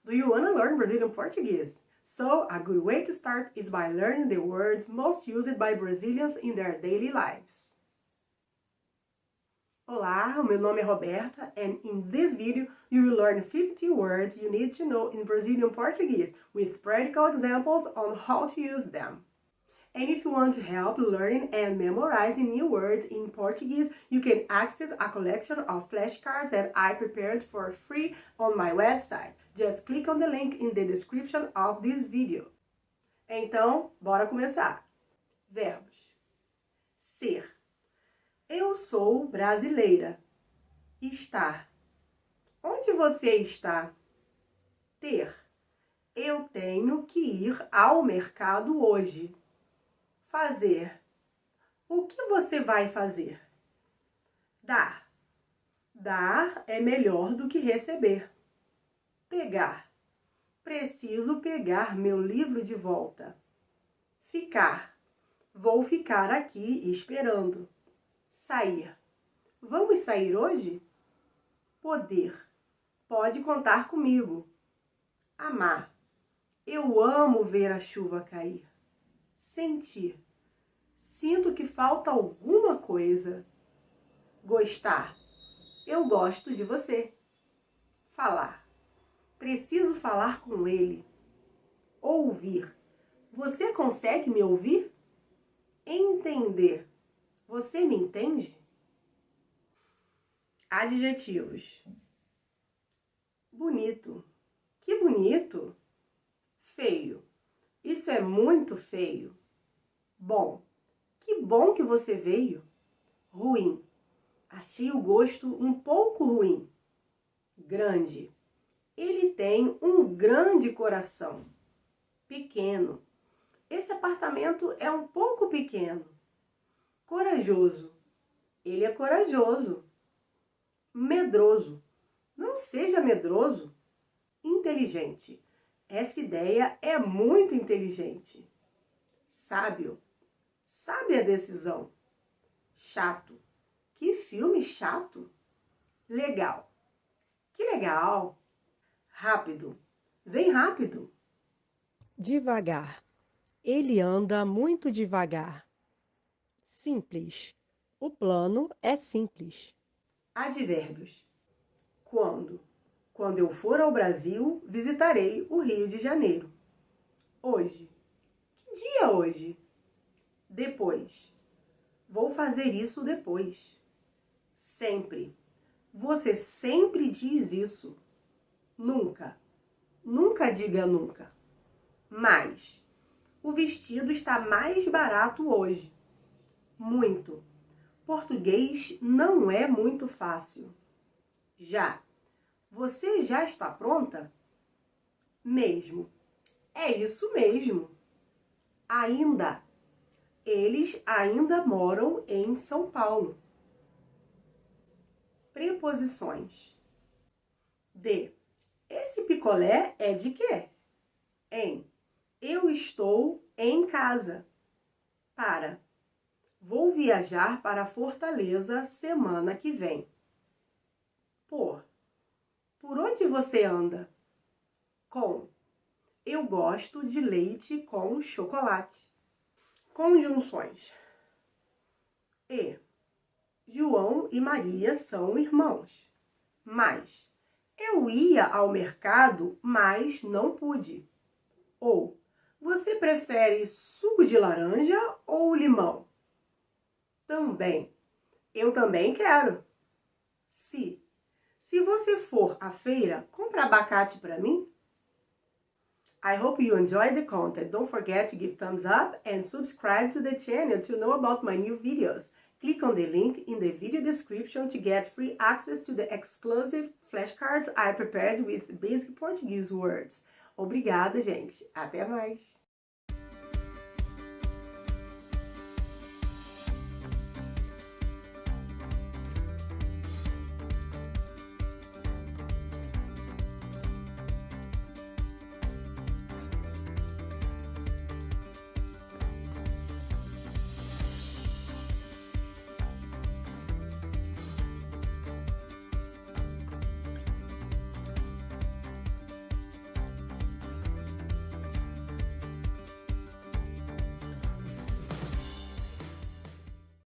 Do you want to learn Brazilian Portuguese? So, a good way to start is by learning the words most used by Brazilians in their daily lives. Olá, meu nome é Roberta, and in this video you will learn 50 words you need to know in Brazilian Portuguese with practical examples on how to use them. And if you want help learning and memorizing new words in Portuguese, you can access a collection of flashcards that I prepared for free on my website. Just click on the link in the description of this video. Então, bora começar. Verbos. Ser. Eu sou brasileira. Estar. Onde você está? Ter. Eu tenho que ir ao mercado hoje. Fazer. O que você vai fazer? Dar. Dar é melhor do que receber. Pegar. Preciso pegar meu livro de volta. Ficar. Vou ficar aqui esperando. Sair. Vamos sair hoje? Poder. Pode contar comigo. Amar. Eu amo ver a chuva cair. Sentir. Sinto que falta alguma coisa. Gostar. Eu gosto de você. Falar. Preciso falar com ele. Ouvir. Você consegue me ouvir? Entender. Você me entende? Adjetivos. Bonito. Que bonito. Feio. Isso é muito feio. Bom. Que bom que você veio. Ruim. Achei o gosto um pouco ruim. Grande. Ele tem um grande coração. Pequeno. Esse apartamento é um pouco pequeno. Corajoso. Ele é corajoso. Medroso. Não seja medroso. Inteligente. Essa ideia é muito inteligente. Sábio. Sabe a decisão. Chato. Que filme chato. Legal. Que legal. Rápido. Vem rápido. Devagar. Ele anda muito devagar. Simples. O plano é simples. Advérbios. Quando? Quando eu for ao Brasil, visitarei o Rio de Janeiro. Hoje. Que dia hoje? Depois. Vou fazer isso depois. Sempre. Você sempre diz isso. Nunca. Nunca diga nunca. Mais. O vestido está mais barato hoje. Muito. Português não é muito fácil. Já. Você já está pronta? Mesmo. É isso mesmo. Ainda. Eles ainda moram em São Paulo. Preposições. De. Esse picolé é de quê? Em. Eu estou em casa. Para. Vou viajar para Fortaleza semana que vem. Por. Por onde você anda? Com. Eu gosto de leite com chocolate. Conjunções. E. João e Maria são irmãos. Mas. Eu ia ao mercado, mas não pude. Ou. Você prefere suco de laranja ou limão? Também. Eu também quero. Se. Se você for à feira, compra abacate para mim? I hope you enjoyed the content. Don't forget to give thumbs up and subscribe to the channel to know about my new videos. Click on the link in the video description to get free access to the exclusive flashcards I prepared with basic Portuguese words. Obrigada, gente. Até mais.